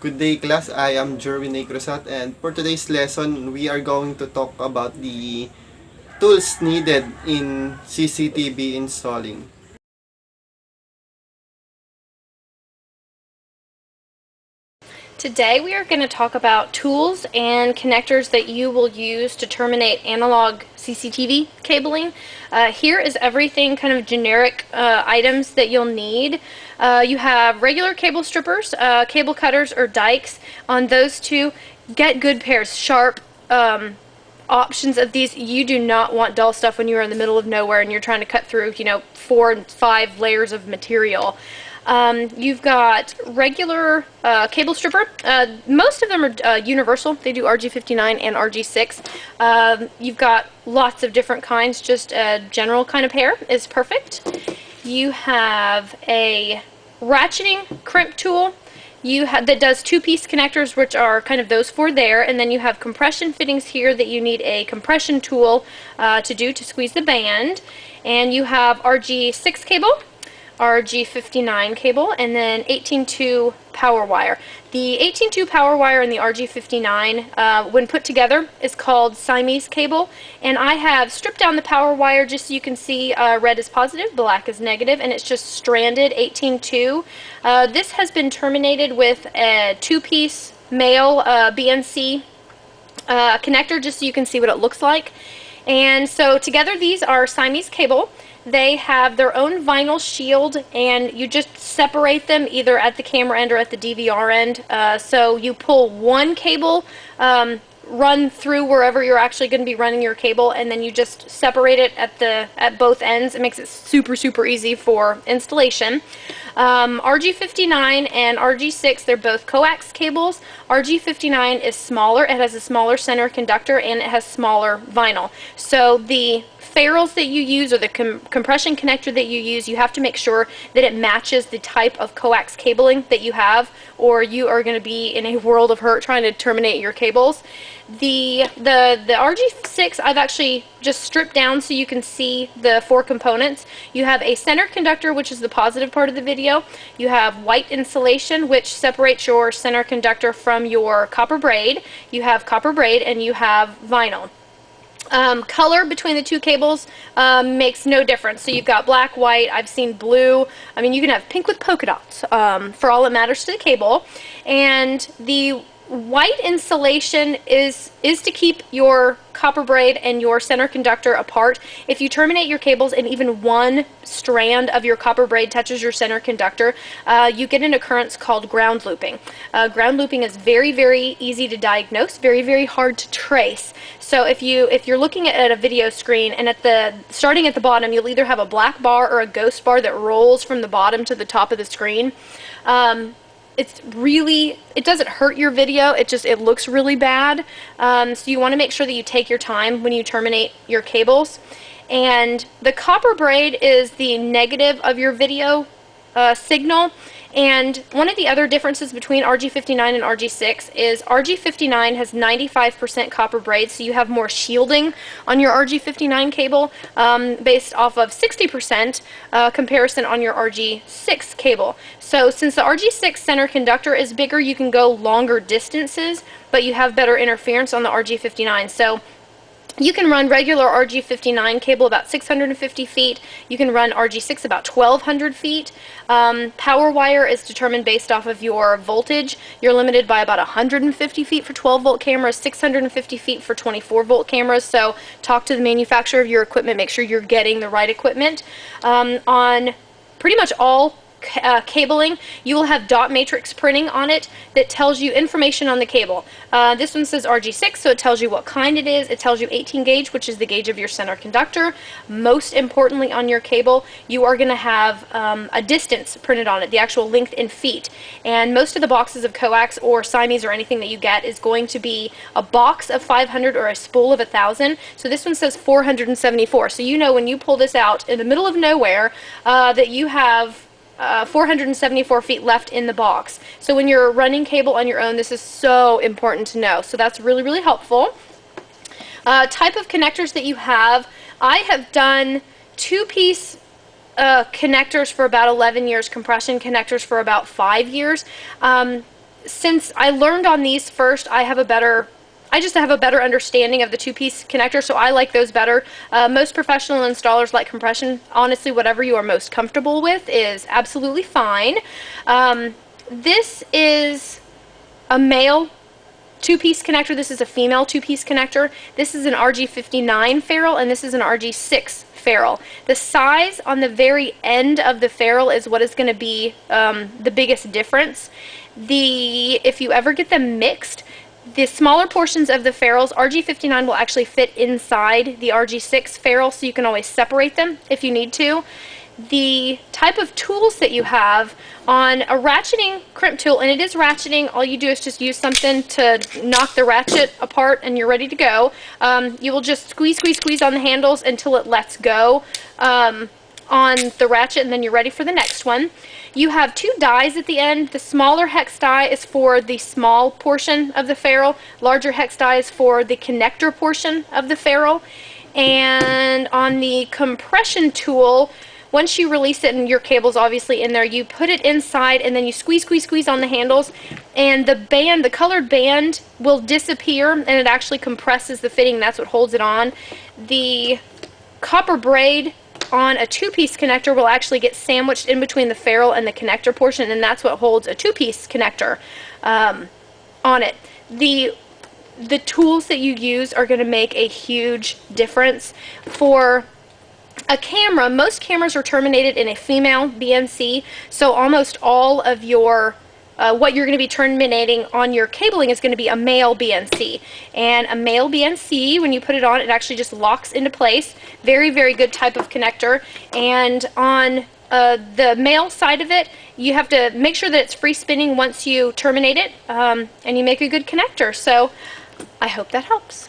Good day class, I am Jerwin A. Cruzat, and for today's lesson, we are going to talk about the tools needed in CCTV installing. Today we are going to talk about tools and connectors that you will use to terminate analog CCTV cabling. Here is everything kind of generic items that you'll need. You have regular cable strippers, cable cutters, or dikes. On those two, get good pairs, sharp options of these. You do not want dull stuff when you are in the middle of nowhere and you're trying to cut through, 4 and 5 layers of material. You've got regular cable stripper. Most of them are universal. They do RG59 and RG6. You've got lots of different kinds. Just a general kind of pair is perfect. You have a ratcheting crimp tool. That does 2-piece connectors, which are kind of those 4 there, and then you have compression fittings here that you need a compression tool to squeeze the band, and you have RG6 cable, RG59 cable, and then 18.2 power wire. The 18.2 power wire and the RG59, when put together, is called Siamese cable, and I have stripped down the power wire just so you can see red is positive, black is negative, and it's just stranded 18.2. This has been terminated with a 2-piece male BNC connector just so you can see what it looks like. And so together these are Siamese cable. They have their own vinyl shield, and you just separate them either at the camera end or at the DVR end. So you pull one cable, run through wherever you're actually going to be running your cable, and then you just separate it at both ends. It makes it super easy for installation. RG59 and RG6, they're both coax cables. RG59 is smaller. It has a smaller center conductor, and it has smaller vinyl. So the ferrules that you use, or the compression connector that you use, you have to make sure that it matches the type of coax cabling that you have, or you are going to be in a world of hurt trying to terminate your cables. The RG6 I've actually just stripped down so you can see the 4 components. You have a center conductor, which is the positive part of the video. You have white insulation, which separates your center conductor from your copper braid. You have copper braid, and you have vinyl. Color between the 2 cables makes no difference. So you've got black, white, I've seen blue. I mean, you can have pink with polka dots for all that matters to the cable. And the white insulation is to keep your copper braid and your center conductor apart. If you terminate your cables and even one strand of your copper braid touches your center conductor, you get an occurrence called ground looping. Ground looping is very easy to diagnose, very hard to trace. So if you're looking at a video screen, and starting at the bottom, you'll either have a black bar or a ghost bar that rolls from the bottom to the top of the screen. It doesn't hurt your video, it looks really bad. So you want to make sure that you take your time when you terminate your cables. And the copper braid is the negative of your video signal. And one of the other differences between RG59 and RG6 is RG59 has 95% copper braid, so you have more shielding on your RG59 cable based off of 60% comparison on your RG6 cable. So since the RG6 center conductor is bigger, you can go longer distances, but you have better interference on the RG59. So you can run regular RG59 cable about 650 feet. You can run RG6 about 1,200 feet. Power wire is determined based off of your voltage. You're limited by about 150 feet for 12-volt cameras, 650 feet for 24-volt cameras. So talk to the manufacturer of your equipment. Make sure you're getting the right equipment. On pretty much all cabling, you will have dot matrix printing on it that tells you information on the cable. This one says RG6, so it tells you what kind it is. It tells you 18 gauge, which is the gauge of your center conductor. Most importantly, on your cable, you are going to have a distance printed on it, the actual length in feet. And most of the boxes of coax or Siamese or anything that you get is going to be a box of 500 or a spool of 1,000. So this one says 474. So you know when you pull this out in the middle of nowhere that you have 474 feet left in the box. So when you're running cable on your own, this is so important to know. So that's really helpful. Type of connectors that you have. I have done 2-piece connectors for about 11 years, compression connectors for about 5 years. since I learned on these first, I just have a better understanding of the two-piece connector, so I like those better. Most professional installers like compression. Honestly, whatever you are most comfortable with is absolutely fine. This is a male two-piece connector. This is a female two-piece connector. This is an RG59 ferrule, and this is an RG6 ferrule. The size on the very end of the ferrule is what is going to be the biggest difference. If you ever get them mixed, the smaller portions of the ferrules, RG59 will actually fit inside the RG6 ferrule, so you can always separate them if you need to. The type of tools that you have on a ratcheting crimp tool, and it is ratcheting, all you do is just use something to knock the ratchet apart and you're ready to go. You will just squeeze on the handles until it lets go on the ratchet, and then you're ready for the next one. You have two dies at the end. The smaller hex die is for the small portion of the ferrule. Larger hex die is for the connector portion of the ferrule. And on the compression tool, once you release it and your cable's obviously in there, you put it inside and then you squeeze on the handles, and the colored band will disappear and it actually compresses the fitting. That's what holds it on. The copper braid on a two-piece connector will actually get sandwiched in between the ferrule and the connector portion, and that's what holds a two-piece connector on it. The tools that you use are going to make a huge difference. For a camera, most cameras are terminated in a female BNC, so almost all of your what you're going to be terminating on your cabling is going to be a male BNC. And a male BNC, when you put it on, it actually just locks into place. Very, very good type of connector. And on the male side of it, you have to make sure that it's free spinning once you terminate it, and you make a good connector. So I hope that helps.